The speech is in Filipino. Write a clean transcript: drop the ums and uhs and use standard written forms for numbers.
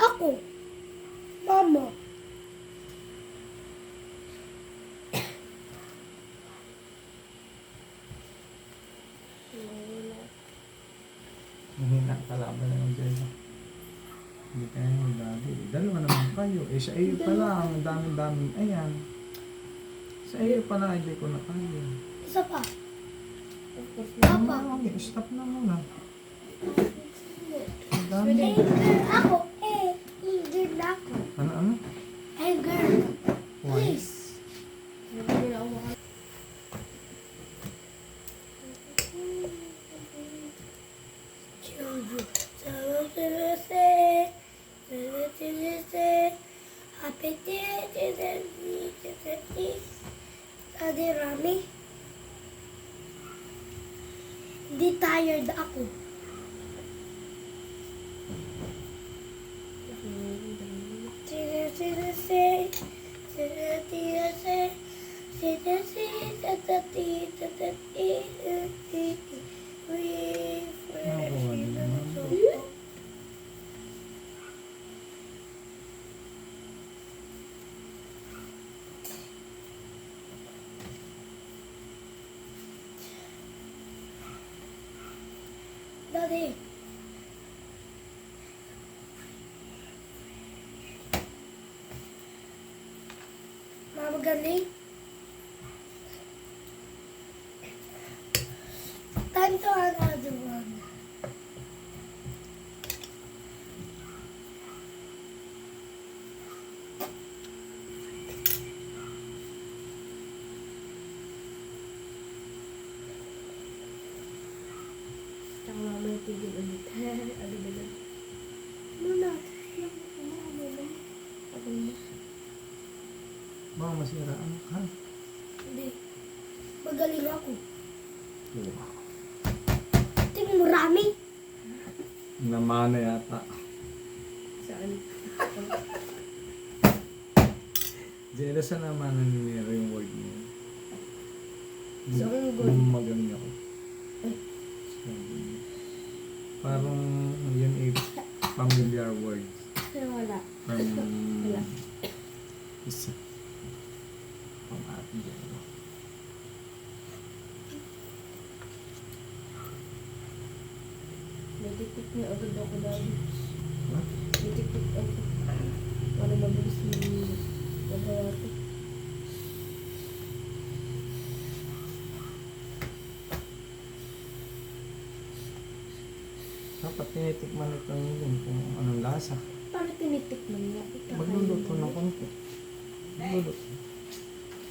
Ako. Mama. Mahina kalaban na yung dyan. Hindi kayo yung daddy. Dalawa naman kayo. Eh, sa iyo pa lang. Ang daming-daming. Ayan. Sa iyo pa lang. Hindi ko na kaya. Isa pa. Papa. Okay, stop na muna. Ang dami. Hey, girl. Ako. Eh, girl ako. Ano? Hey, girl. Why? Please. Adi Rami. Di tired ako. Daddy. Mama galing. Time to another one. Tsaka mamaya tigil ulit. Agad-agad. Muna. Agad mo. Baka masiraan ka. Hindi. Magaling ako. Oo. Tingnan mo, Rami. Namana yata. Saan? Jealous na naman ni Nero yung word niya. So, ang good. Bumagang niya ko. Ay. Parang yun a familiar word. Wala. From isa. From ating Jero. Natitik niya agad ako dahil. Ha? Natitik ako. Para mabilis yung magawa ko. Dapat tinitikman ito yun kung anong lasa. Paano tinitikman niya? Ikaw Magluluto ng konti. Magluluto.